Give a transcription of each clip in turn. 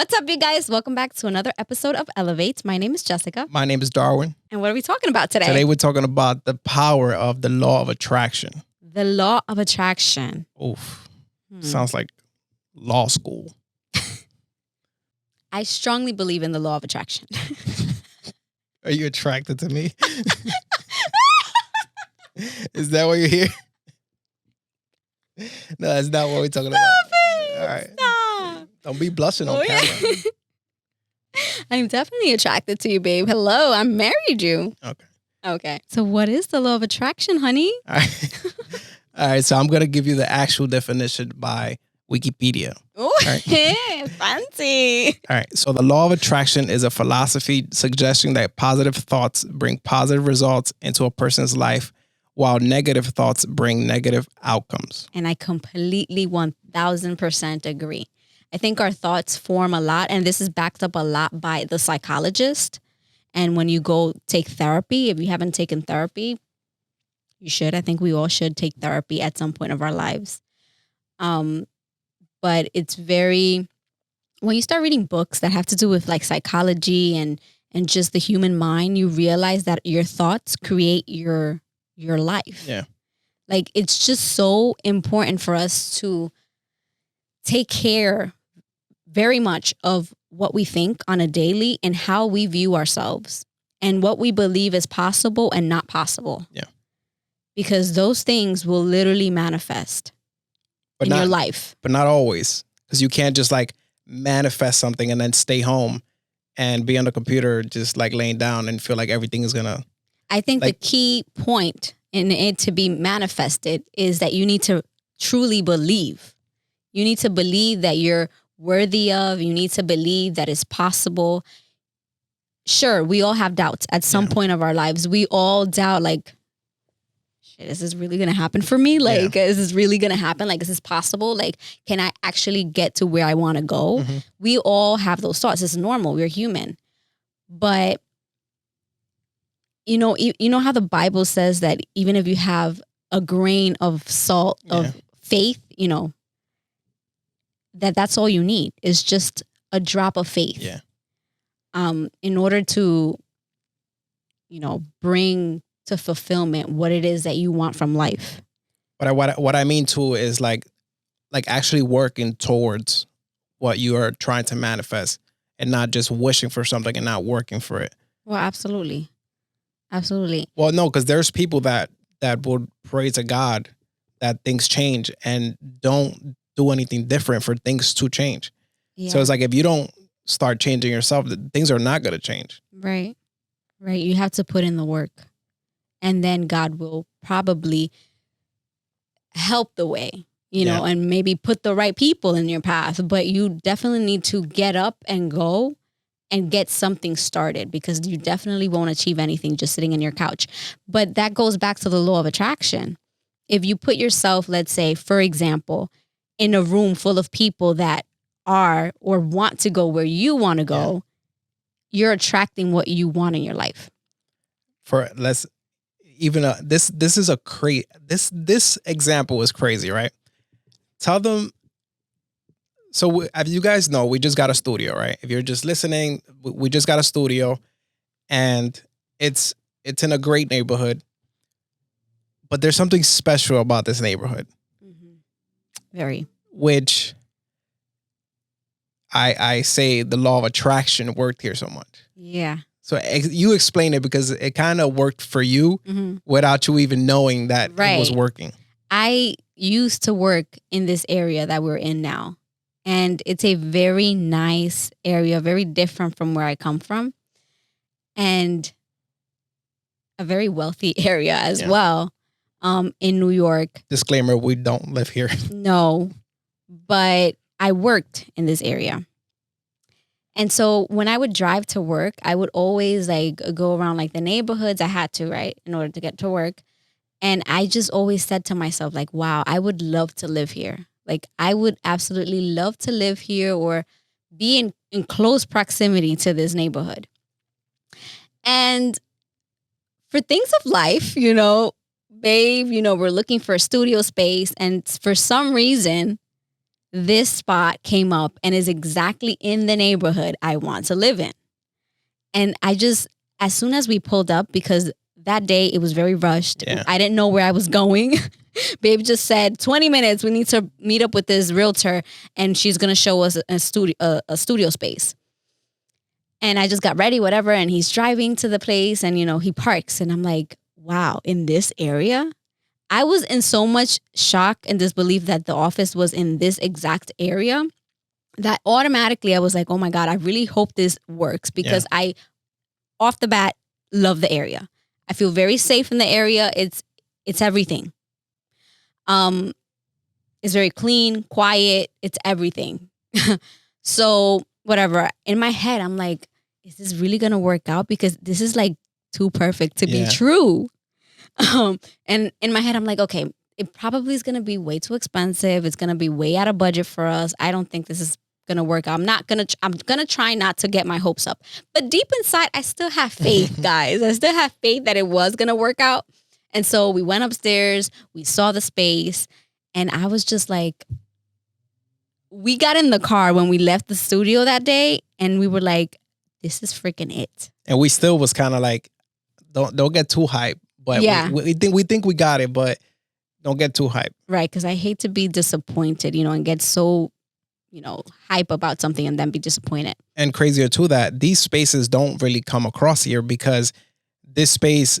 What's up, you guys? Welcome back to another episode of Elevate. My name is Jessica. My name is Darwin. And what are we talking about today? Today we're talking about the power of the law of attraction. The law of attraction. Oof. Sounds like law school. I strongly believe in the law of attraction. Are you attracted to me? Is that why you're here? No, that's not what we're talking about. All right. Stop. Don't be blushing on camera. I'm definitely attracted to you, babe. Hello, I married you. Okay. So what is the law of attraction, honey? All right. So I'm going to give you the actual definition by Wikipedia. Oh, right. Fancy. All right. So the law of attraction is a philosophy suggesting that positive thoughts bring positive results into a person's life, while negative thoughts bring negative outcomes. And I completely 1000% agree. I think our thoughts form a lot, and this is backed up a lot by the psychologist. And when you go take therapy, if you haven't taken therapy, you should. I think we all should take therapy at some point of our lives. But it's when you start reading books that have to do with like psychology and just the human mind, you realize that your thoughts create your life. Yeah. Like, it's just so important for us to take care very much of what we think on a daily and how we view ourselves and what we believe is possible and not possible. Yeah. Because those things will literally manifest in your life. But not always. Because you can't just like manifest something and then stay home and be on the computer just like laying down and feel like everything is going to. I think the key point in it to be manifested is that you need to truly believe. You need to believe that you're worthy of. You need to believe that it's possible. Sure, we all have doubts at some point of our lives. We all doubt, like, shit, is this really going to happen for me? Like, is this really going to happen? Like, is this possible? Like, can I actually get to where I want to go? Mm-hmm. We all have those thoughts. It's normal. We're human. But you know how the Bible says that even if you have a grain of salt of faith, that's all you need is just a drop of faith. Yeah. In order to, bring to fulfillment what it is that you want from life. But what I mean too is like actually working towards what you are trying to manifest and not just wishing for something and not working for it. Well, absolutely. Absolutely. Well, no, because there's people that would pray to God that things change and don't do anything different for things to change. Yeah. So it's like if you don't start changing yourself, things are not going to change. Right. Right. You have to put in the work. And then God will probably help the way, and maybe put the right people in your path. But you definitely need to get up and go and get something started, because you definitely won't achieve anything just sitting in your couch. But that goes back to the law of attraction. If you put yourself, let's say, for example, in a room full of people that are or want to go where you want to go, you're attracting what you want in your life. This example is crazy, right? Tell them. So as you guys know, we just got a studio, right? If you're just listening, we just got a studio, and it's in a great neighborhood. But there's something special about this neighborhood. Mm-hmm. Very. Which I say the law of attraction worked here so much. Yeah. So you explain it, because it kind of worked for you without you even knowing that it was working. I used to work in this area that we're in now. And it's a very nice area, very different from where I come from. And a very wealthy area as well, in New York. Disclaimer, we don't live here. No, but I worked in this area. And so when I would drive to work, I would always go around the neighborhoods. I had to, right, in order to get to work. And I just always said to myself, wow, I would love to live here. I would absolutely love to live here or be in close proximity to this neighborhood. And for things of life, babe, we're looking for a studio space. And for some reason, this spot came up and is exactly in the neighborhood I want to live in. And as soon as we pulled up, because that day it was very rushed. Yeah. I didn't know where I was going. Babe just said 20 minutes. We need to meet up with this realtor and she's going to show us a studio space. And I just got ready, whatever. And he's driving to the place and, he parks. And I'm like, wow, in this area? I was in so much shock and disbelief that the office was in this exact area that automatically I was like, oh my God, I really hope this works because I, off the bat, love the area. I feel very safe in the area. It's everything. It's very clean, quiet. It's everything. So whatever. In my head, I'm like, is this really going to work out? Because this is like too perfect to be true. And in my head, I'm like, okay, it probably is going to be way too expensive. It's going to be way out of budget for us. I don't think this is going to work out. I'm going to try not to get my hopes up. But deep inside, I still have faith, guys. I still have faith that it was going to work out. And so we went upstairs, we saw the space, and I was just like, we got in the car when we left the studio that day, and we were like, this is freaking it. And we still was kind of like, don't get too hyped. But we think we got it, but don't get too hyped. Right, because I hate to be disappointed, and get so, hype about something and then be disappointed. And crazier to that, these spaces don't really come across here because this space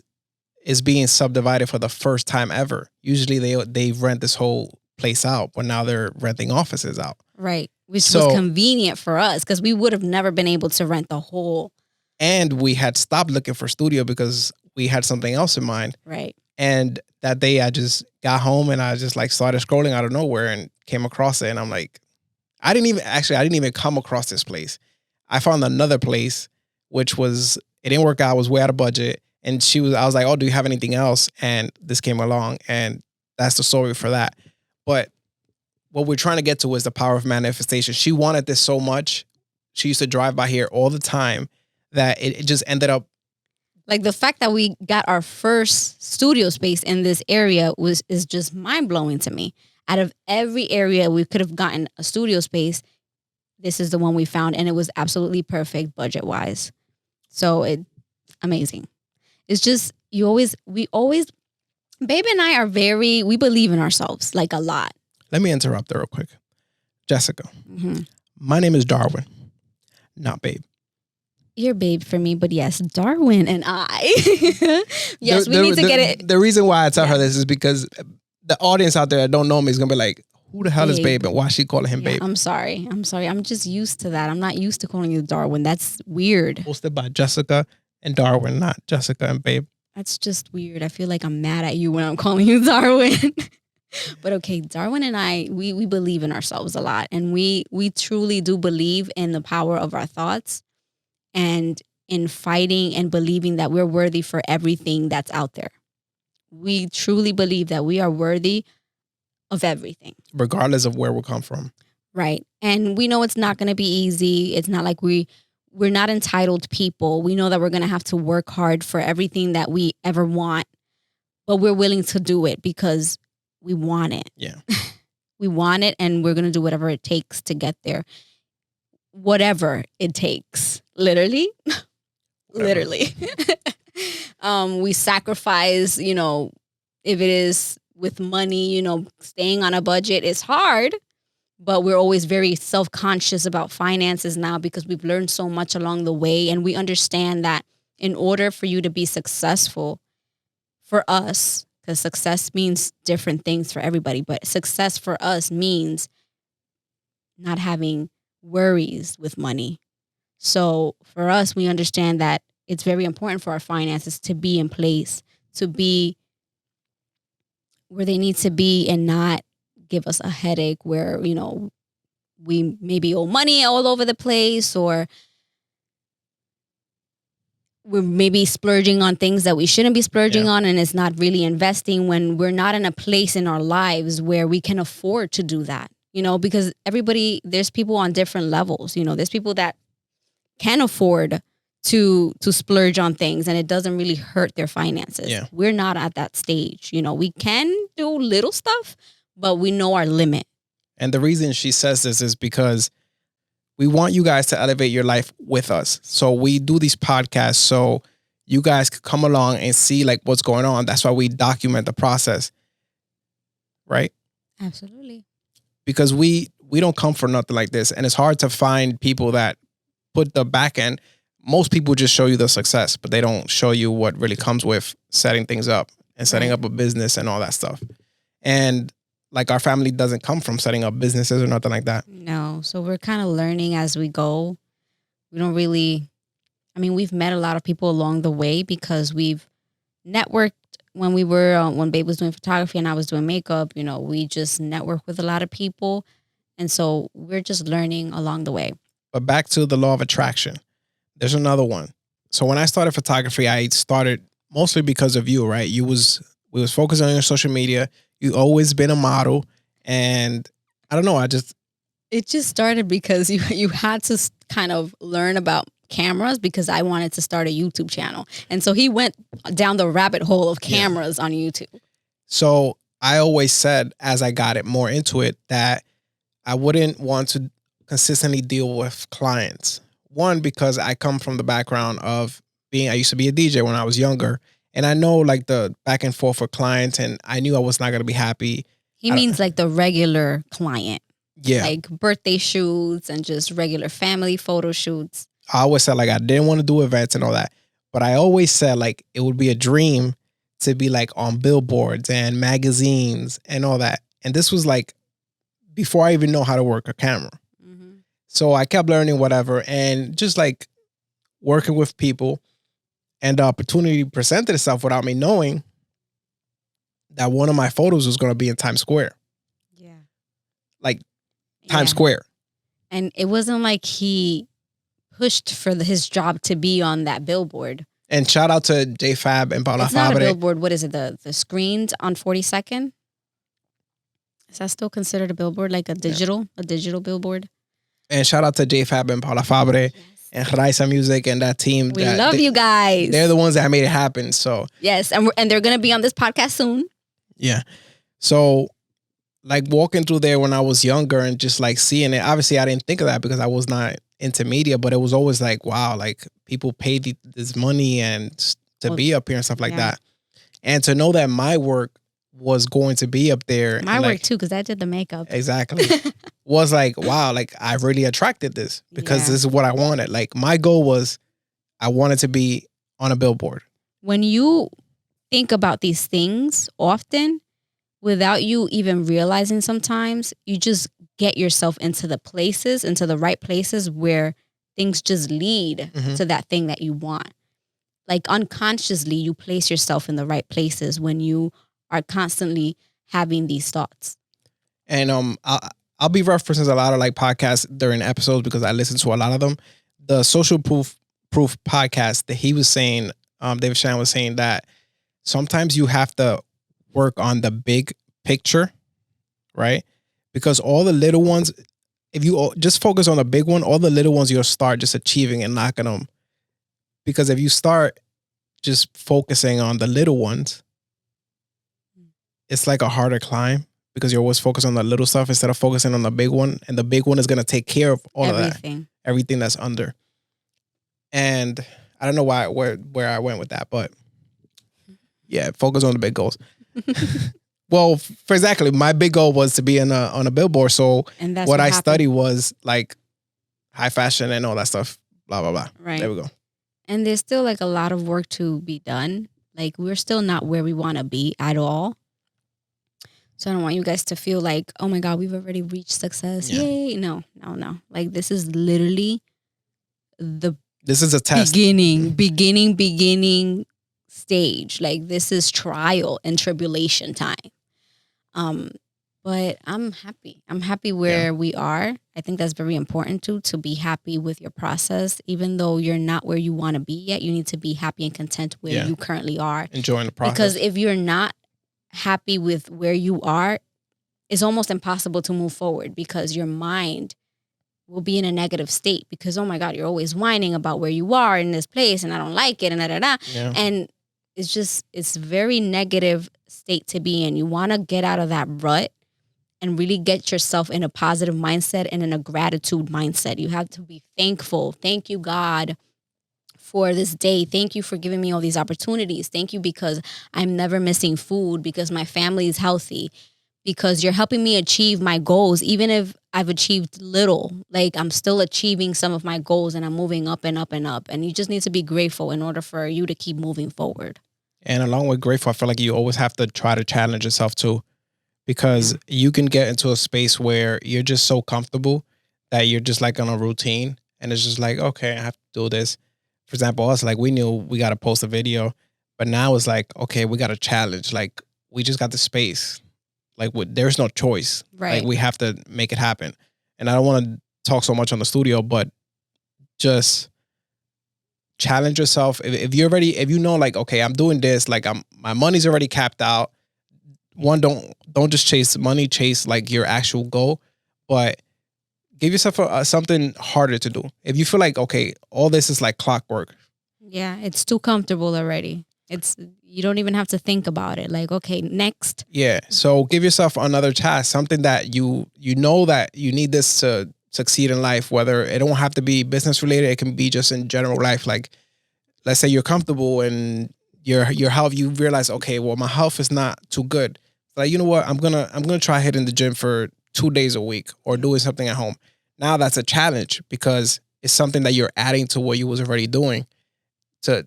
is being subdivided for the first time ever. Usually they rent this whole place out, but now they're renting offices out. Right, which was convenient for us because we would have never been able to rent the whole. And we had stopped looking for studio because we had something else in mind. Right. And that day I just got home and I just started scrolling out of nowhere and came across it. And I'm like, I didn't even come across this place. I found another place, which it didn't work out. It was way out of budget. And I was like, oh, do you have anything else? And this came along and that's the story for that. But what we're trying to get to is the power of manifestation. She wanted this so much. She used to drive by here all the time that it just ended up. Like the fact that we got our first studio space in this area is just mind blowing to me. Out of every area we could have gotten a studio space, this is the one we found, and it was absolutely perfect budget wise. So amazing. It's just we always, Babe and I we believe in ourselves like a lot. Let me interrupt there real quick, Jessica. Mm-hmm. My name is Darwin, not Babe. You're Babe for me, but yes, Darwin and I. Yes, we need to get it. The reason why I tell her this is because the audience out there that don't know me is going to be like, who the hell is Babe and why is she calling him Babe? I'm sorry. I'm just used to that. I'm not used to calling you Darwin. That's weird. Hosted by Jessica and Darwin, not Jessica and Babe. That's just weird. I feel like I'm mad at you when I'm calling you Darwin. But okay, Darwin and I, we believe in ourselves a lot. And we truly do believe in the power of our thoughts and in fighting and believing that we're worthy for everything that's out there. We truly believe that we are worthy of everything. Regardless of where we come from. Right. And we know it's not going to be easy. It's not like we're not entitled people. We know that we're going to have to work hard for everything that we ever want. But we're willing to do it because we want it. Yeah. We want it and we're going to do whatever it takes to get there. Whatever it takes. Literally. Literally. We sacrifice, if it is with money, staying on a budget is hard, but we're always very self-conscious about finances now because we've learned so much along the way. And we understand that in order for you to be successful for us, because success means different things for everybody, but success for us means not having worries with money. So for us, we understand that it's very important for our finances to be in place, to be where they need to be and not give us a headache where, we maybe owe money all over the place or we're maybe splurging on things that we shouldn't be splurging on and it's not really investing when we're not in a place in our lives where we can afford to do that, because there's people on different levels, there's people that can afford to splurge on things and it doesn't really hurt their finances. Yeah. We're not at that stage. We can do little stuff, but we know our limit. And the reason she says this is because we want you guys to elevate your life with us. So we do these podcasts so you guys could come along and see like what's going on. That's why we document the process. Right? Absolutely. Because we don't come for nothing like this. And it's hard to find people that put the back end. Most people just show you the success, but they don't show you what really comes with setting things up and setting up a business and all that stuff. And like our family doesn't come from setting up businesses or nothing like that. No. So we're kind of learning as we go. We don't really, we've met a lot of people along the way because we've networked when when Babe was doing photography and I was doing makeup, we just network with a lot of people. And so we're just learning along the way. But back to the law of attraction. There's another one. So when I started photography, I started mostly because of you, right? We was focusing on your social media. You always been a model. And I don't know, it just started because you had to kind of learn about cameras because I wanted to start a YouTube channel. And so he went down the rabbit hole of cameras on YouTube. So I always said, as I got it more into it, that I wouldn't want to consistently deal with clients. One, because I come from the background of I used to be a DJ when I was younger. And I know like the back and forth for clients, and I knew I was not going to be happy. He means like the regular client. Yeah. Like birthday shoots and just regular family photo shoots. I always said like I didn't want to do events and all that. But I always said like it would be a dream to be like on billboards and magazines and all that. And this was like before I even know how to work a camera. Mm-hmm. So I kept learning whatever and just like working with people. And the opportunity presented itself without me knowing that one of my photos was going to be in Times Square. Yeah. Like Times Square. And it wasn't like he pushed for his job to be on that billboard. And shout out to JFab and Paula Fabre. It's not a billboard. What is it? The screens on 42nd? Is that still considered a billboard? Like a digital billboard? And shout out to JFab and Paula Fabre. Yes. And Raisa Music and that team. We love you guys. They're the ones that made it happen. So yes, and they're going to be on this podcast soon. Yeah. So like walking through there when I was younger and just like seeing it. Obviously, I didn't think of that because I was not into media, but it was always like, wow, like people paid this money and to be up here and stuff like that. And to know that my work was going to be up there. My work too, because I did the makeup. Exactly. Was like, wow, like I really attracted this because this is what I wanted. Like my goal was I wanted to be on a billboard. When you think about these things often, without you even realizing sometimes, you just get yourself into the right places where things just lead to that thing that you want. Like unconsciously, you place yourself in the right places when you are constantly having these thoughts. And I'll be referencing a lot of like podcasts during episodes because I listen to a lot of them. The Social Proof podcast that he was saying, David Shan was saying that sometimes you have to work on the big picture, right? Because all the little ones, if you just focus on the big one, all the little ones you'll start just achieving and knocking them. Because if you start just focusing on the little ones, it's like a harder climb because you're always focused on the little stuff instead of focusing on the big one. And the big one is going to take care of all of that. Everything that's under. And I don't know where I went with that, but yeah, focus on the big goals. Well, for exactly, my big goal was to be on a billboard. So what I studied was like high fashion and all that stuff, blah, blah, blah. Right. There we go. And there's still like a lot of work to be done. Like we're still not where we want to be at all. So I don't want you guys to feel like, oh my God, we've already reached success. Yeah. Yay. No. Like this is literally this is a test. Beginning stage. Like this is trial and tribulation time. But I'm happy. I'm happy where we are. I think that's very important to be happy with your process. Even though you're not where you want to be yet, you need to be happy and content where you currently are. Enjoying the process. Because if you're not happy with where you are, it's almost impossible to move forward because your mind will be in a negative state because, oh my God, you're always whining about where you are in this place and I don't like it and da. Yeah. And it's very negative state to be in. You want to get out of that rut and really get yourself in a positive mindset and in a gratitude mindset. You have to be thankful. Thank you, God, for this day. Thank you for giving me all these opportunities. Thank you because I'm never missing food, because my family is healthy, because you're helping me achieve my goals. Even if I've achieved little, like I'm still achieving some of my goals and I'm moving up and up and up. And you just need to be grateful in order for you to keep moving forward. And along with grateful, I feel like you always have to try to challenge yourself too, because you can get into a space where you're just so comfortable that you're just like on a routine, and it's just like, okay, I have to do this. For example, us, like we knew we got to post a video, but now it's like, okay, we got to challenge. Like we just got the space. Like there's no choice. Right. Like we have to make it happen. And I don't want to talk so much on the studio, but just challenge yourself. If you're ready, if you know, like, okay, I'm doing this, like my money's already capped out. One, don't just chase money, chase like your actual goal, but give yourself something harder to do. If you feel like, okay, all this is like clockwork. Yeah, it's too comfortable already. You don't even have to think about it. Like, okay, next. Yeah. So give yourself another task, something that you know that you need this to succeed in life, whether it don't have to be business related, it can be just in general life. Like, let's say you're comfortable and your health, you realize, okay, well, my health is not too good. Like, you know what? I'm gonna try hitting the gym for 2 days a week or doing something at home. Now that's a challenge because it's something that you're adding to what you was already doing to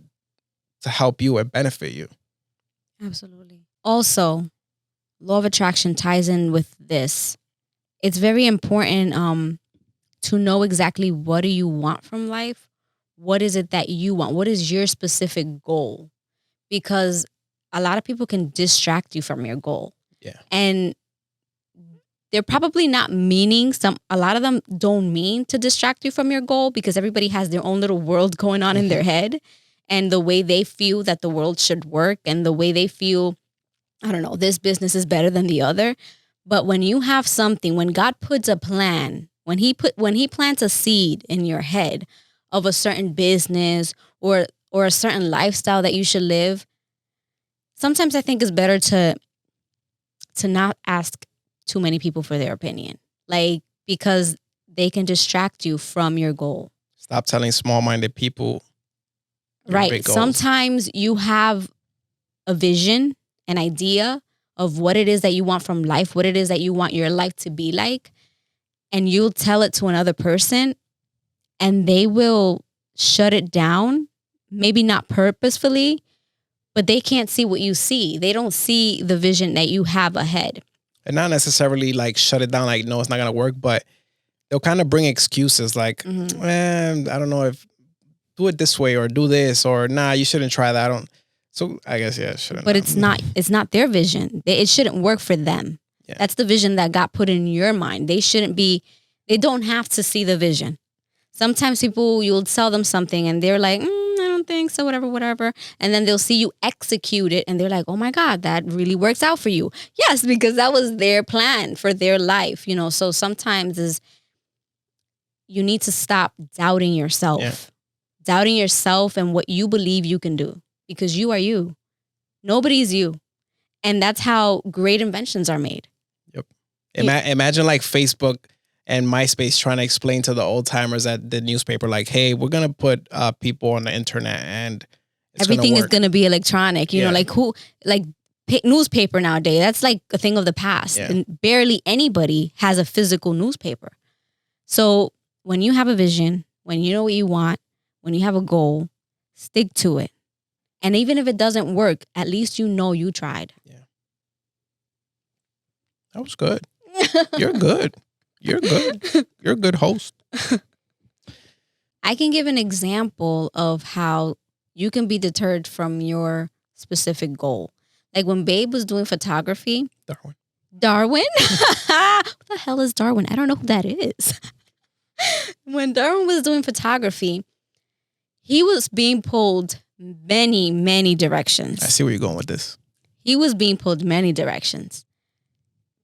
help you and benefit you. Absolutely. Also, law of attraction ties in with this. It's very important to know exactly what do you want from life. What is it that you want? What is your specific goal? Because a lot of people can distract you from your goal. Yeah. And they're probably not meaning a lot of them don't mean to distract you from your goal, because everybody has their own little world going on in their head, and the way they feel that the world should work, and the way they feel, I don't know, this business is better than the other. But when you have something, when God puts a plan, when he plants a seed in your head of a certain business or a certain lifestyle that you should live, sometimes I think it's better to not ask too many people for their opinion, like, because they can distract you from your goal. Stop telling small-minded people. Right. Sometimes you have a vision, an idea of what it is that you want from life, what it is that you want your life to be like, and you'll tell it to another person and they will shut it down, maybe not purposefully, but they can't see what you see. They don't see the vision that you have ahead. And not necessarily like shut it down, like, no, it's not going to work, but they'll kind of bring excuses like, man, I don't know if do it this way or do this, or nah, you shouldn't try that. So I guess, yeah, it shouldn't. But it's not their vision. It shouldn't work for them. Yeah. That's the vision that got put in your mind. They don't have to see the vision. Sometimes you'll tell them something and they're like, I don't think so, whatever. And then they'll see you execute it and they're like, oh my God, that really works out for you. Yes, because that was their plan for their life, So sometimes you need to stop doubting yourself. Yeah. Doubting yourself and what you believe you can do, because you are you. Nobody's you. And that's how great inventions are made. Yep. Imagine like Facebook and MySpace trying to explain to the old timers at the newspaper, like, hey, we're going to put people on the internet and everything is going to be electronic. You know, like newspaper nowadays, that's like a thing of the past. Yeah. And barely anybody has a physical newspaper. So when you have a vision, when you know what you want, when you have a goal, stick to it. And even if it doesn't work, at least you know you tried. Yeah. That was good. You're good. You're good. You're a good host. I can give an example of how you can be deterred from your specific goal. Like when Babe was doing photography. Darwin? What the hell is Darwin? I don't know who that is. When Darwin was doing photography, he was being pulled many, many directions. I see where you're going with this. He was being pulled many directions.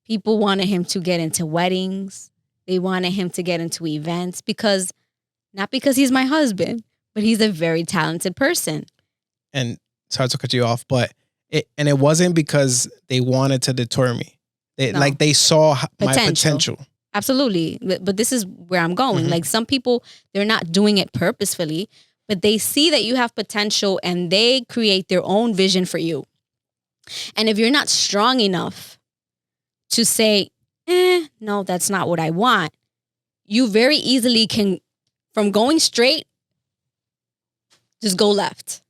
People wanted him to get into weddings. They wanted him to get into events not because he's my husband, but he's a very talented person. And sorry to cut you off, but it wasn't because they wanted to deter me. They No. like they saw my Potential. potential. Absolutely. But this is where I'm going. Mhm. Like some people, they're not doing it purposefully, but they see that you have potential and they create their own vision for you. And if you're not strong enough to say, no, that's not what I want, you very easily can, from going straight, just go left.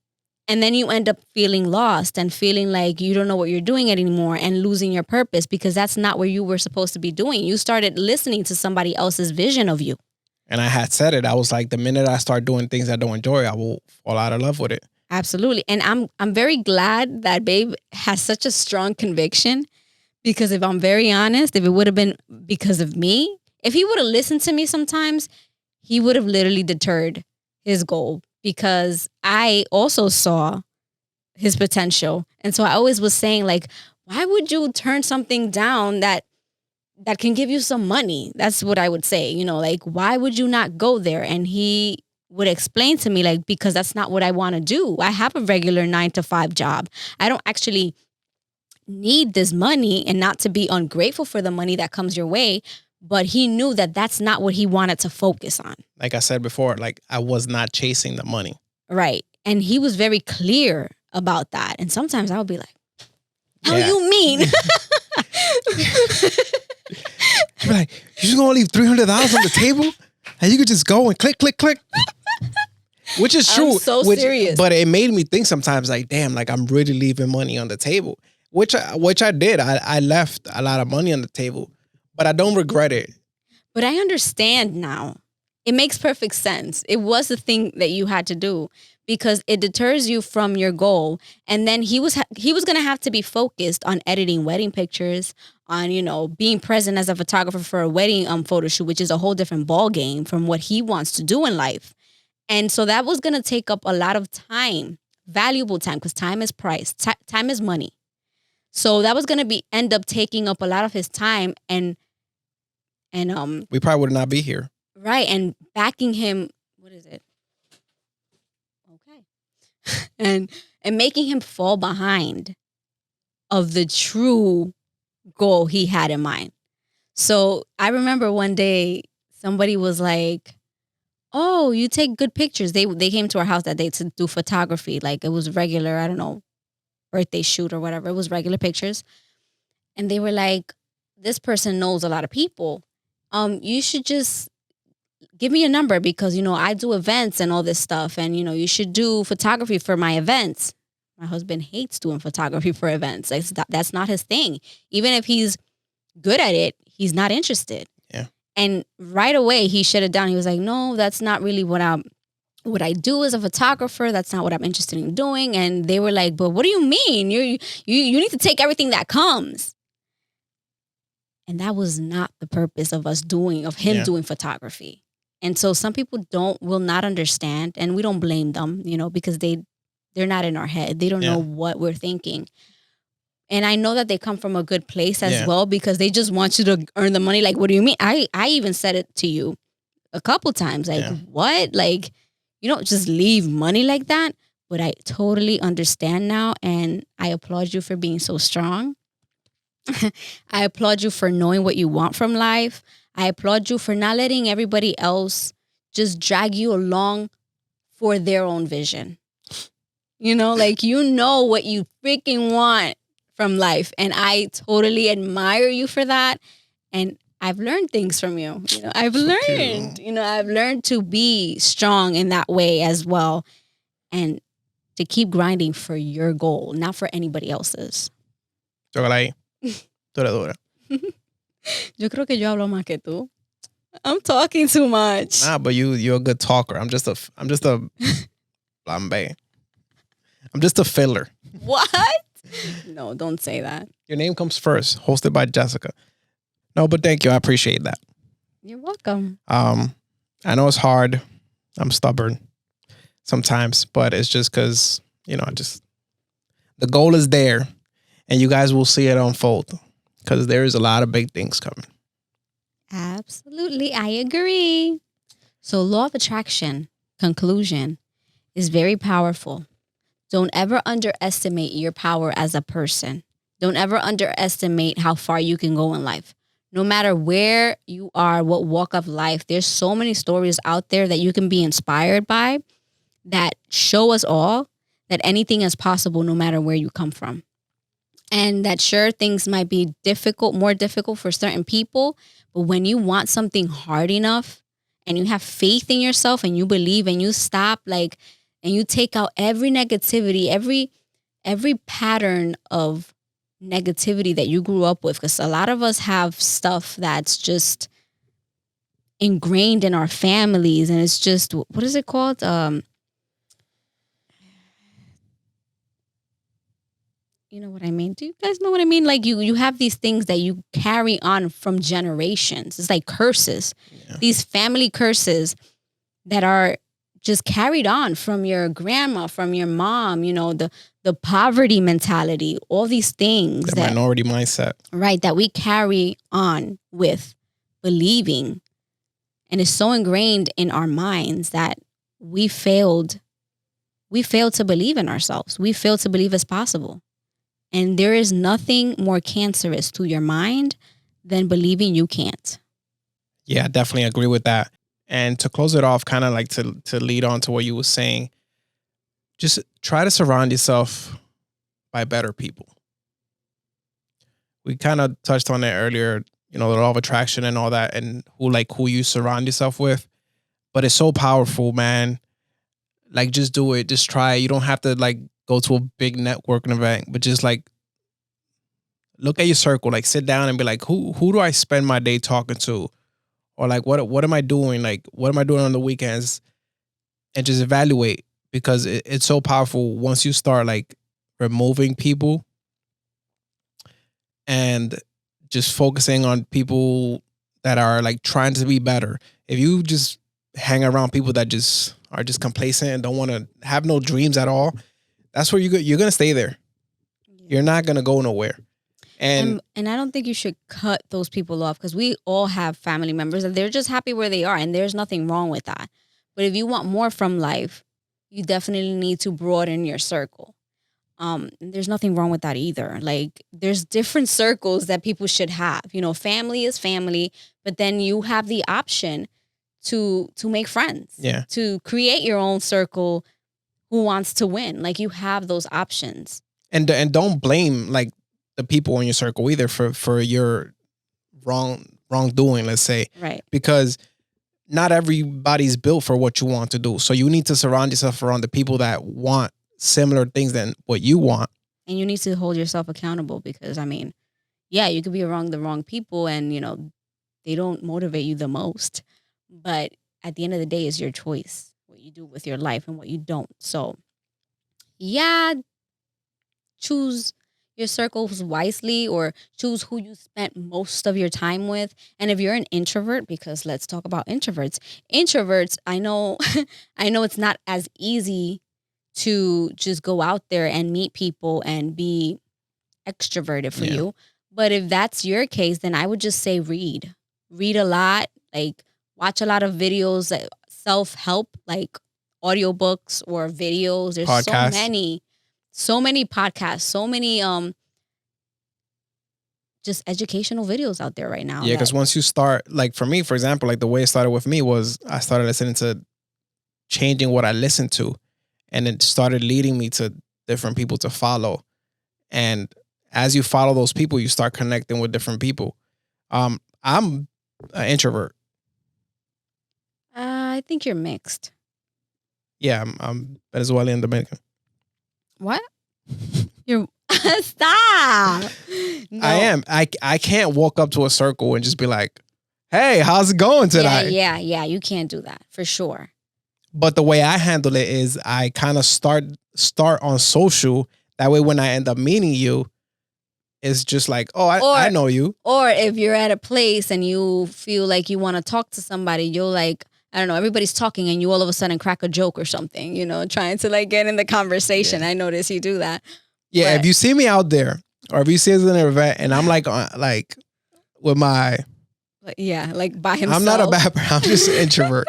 And then you end up feeling lost and feeling like you don't know what you're doing anymore and losing your purpose because that's not what you were supposed to be doing. You started listening to somebody else's vision of you. And I had said it. I was like, the minute I start doing things I don't enjoy, I will fall out of love with it. Absolutely. And I'm very glad that Babe has such a strong conviction because if I'm very honest, if it would have been because of me, if he would have listened to me sometimes, he would have literally deterred his goal because I also saw his potential. And so I always was saying like, why would you turn something down that can give you some money? That's what I would say, you know, like, why would you not go there? And he would explain to me like, because that's not what I want to do. I have a regular 9-to-5 job. I don't actually need this money, and not to be ungrateful for the money that comes your way. But he knew that that's not what he wanted to focus on. Like I said before, like I was not chasing the money. Right. And he was very clear about that. And sometimes I would be like, how Yeah. you mean? You'd be like, you're just gonna leave $300 on the table, and you could just go and click, click, click. Which is true. I'm so serious. But it made me think sometimes, like, damn, like I'm really leaving money on the table. Which I did. I left a lot of money on the table, but I don't regret it. But I understand now. It makes perfect sense. It was the thing that you had to do because it deters you from your goal. And then he was going to have to be focused on editing wedding pictures, on, you know, being present as a photographer for a wedding photo shoot, which is a whole different ball game from what he wants to do in life. And so that was going to take up a lot of time, valuable time, because time is price. Time is money. So that was going to end up taking up a lot of his time and we probably would not be here. right, and backing him, what is it? Okay. and making him fall behind of the true goal he had in mind. So I remember one day somebody was like, "Oh, you take good pictures." They came to our house that day to do photography. Like it was regular, I don't know, birthday shoot or whatever. It was regular pictures. And they were like, "This person knows a lot of people. You should just give me a number because, you know, I do events and all this stuff. And, you know, you should do photography for my events." My husband hates doing photography for events. That's not his thing. Even if he's good at it, he's not interested. Yeah. And right away he shut it down. He was like, "No, that's not really what I do as a photographer. That's not what I'm interested in doing." And they were like, "But what do you mean? You need to take everything that comes." And that was not the purpose of him doing photography. And so some people will not understand, and we don't blame them, you know, because they're not in our head. They don't know what we're thinking. And I know that they come from a good place as well because they just want you to earn the money. Like, what do you mean? I even said it to you a couple times. Like, what? Like, you don't just leave money like that. But I totally understand now, and I applaud you for being so strong. I applaud you for knowing what you want from life. I applaud you for not letting everybody else just drag you along for their own vision. You know, like, you know what you freaking want from life. And I totally admire you for that. And I've learned things from you. You know, I've learned to be strong in that way as well. And to keep grinding for your goal, not for anybody else's. Chocolate. Tú eres dura. Yo creo que yo hablo más que tú. I'm talking too much. Nah, but you're a good talker. I'm just a flambe. I'm just a filler. What? No, don't say that. Your name comes first. Hosted by Jessica. No, but thank you. I appreciate that. You're welcome. I know it's hard. I'm stubborn sometimes, but it's just because, you know, the goal is there, and you guys will see it unfold because there is a lot of big things coming. Absolutely. I agree. So law of attraction, conclusion, is very powerful. Don't ever underestimate your power as a person. Don't ever underestimate how far you can go in life. No matter where you are, what walk of life, there's so many stories out there that you can be inspired by that show us all that anything is possible no matter where you come from. And that sure, things might be difficult, more difficult for certain people, but when you want something hard enough and you have faith in yourself and you believe and you stop and you take out every negativity, every pattern of negativity that you grew up with, because a lot of us have stuff that's just ingrained in our families, and it's just, what is it called? You know what I mean? Do you guys know what I mean? Like you have these things that you carry on from generations. It's like curses. Yeah. These family curses that are just carried on from your grandma, from your mom, the poverty mentality, all these things. The minority mindset. Right, that we carry on with believing. And it's so ingrained in our minds that we failed to believe in ourselves. We failed to believe it's possible. And there is nothing more cancerous to your mind than believing you can't. Yeah, I definitely agree with that. And to close it off, kind of like to lead on to what you were saying, just try to surround yourself by better people. We kind of touched on it earlier, the law of attraction and all that, and who you surround yourself with. But it's so powerful, man. Like, just do it. Just try it. You don't have to go to a big networking event, but just look at your circle, sit down and be like, who do I spend my day talking to? Or what am I doing? What am I doing on the weekends? And just evaluate, because it's so powerful once you start removing people and just focusing on people that are trying to be better. If you just hang around people that just are just complacent and don't want to have no dreams at all, that's where you're going to stay there. Yeah. You're not going to go nowhere. And I don't think you should cut those people off, because we all have family members and they're just happy where they are, and there's nothing wrong with that. But if you want more from life, you definitely need to broaden your circle. There's nothing wrong with that either. There's different circles that people should have. Family is family, but then you have the option to make friends. Yeah. To create your own circle who wants to win. You have those options. And don't blame the people in your circle either for your wrongdoing, let's say. Right. Because not everybody's built for what you want to do. So you need to surround yourself around the people that want similar things than what you want. And you need to hold yourself accountable, because you could be around the wrong people and they don't motivate you the most. But at the end of the day, it's your choice what you do with your life and what you don't. So choose your circles wisely, or choose who you spent most of your time with. And if you're an introvert, because let's talk about introverts. Introverts, I know it's not as easy to just go out there and meet people and be extroverted for you. But if that's your case, then I would just say read a lot, watch a lot of videos, self-help, audiobooks or videos. There's podcasts. So many podcasts, so many just educational videos out there right now. Yeah, because once you start, for me, for example, the way it started with me was I started listening to, changing what I listened to, and it started leading me to different people to follow. And as you follow those people, you start connecting with different people. I'm an introvert. I think you're mixed. Yeah, I'm Venezuelan and Dominican. What? You're stop. No. I am. I can't walk up to a circle and just be like, "Hey, how's it going tonight?" Yeah. You can't do that for sure. But the way I handle it is I kind of start on social. That way, when I end up meeting you, it's just I know you. Or if you're at a place and you feel like you want to talk to somebody, you'll I don't know, everybody's talking and you all of a sudden crack a joke or something, trying to get in the conversation. Yeah. I notice you do that. Yeah, if you see me out there, or if you see us in an event and I'm with my... Yeah, by himself. I'm not a bad person. I'm just an introvert.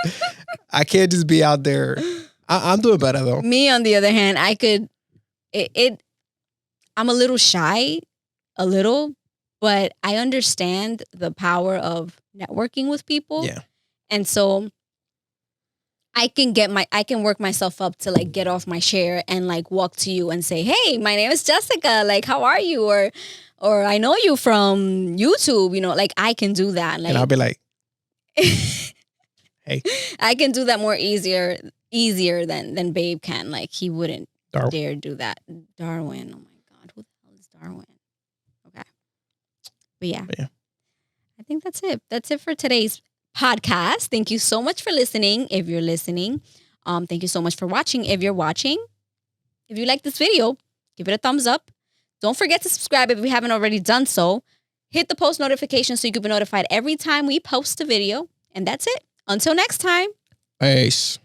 I can't just be out there. I'm doing better though. Me, on the other hand, I'm a little shy a little, but I understand the power of networking with people. Yeah. And so I can work myself up to like get off my chair and like walk to you and say, "Hey, my name is Jessica. Like, how are you?" Or I know you from YouTube, like I can do that. Like, And I'll be like, hey, I can do that more easier than Babe can. Like, he wouldn't dare do that. Darwin. Oh my God. Who the hell is Darwin? Okay. But yeah. I think that's it. That's it for today's podcast. Thank you so much for listening. If you're listening, thank you so much for watching. If you're watching, if you like this video, give it a thumbs up. Don't forget to subscribe if you haven't already done so. Hit the post notification so you can be notified every time we post a video. And that's it. Until next time. Peace.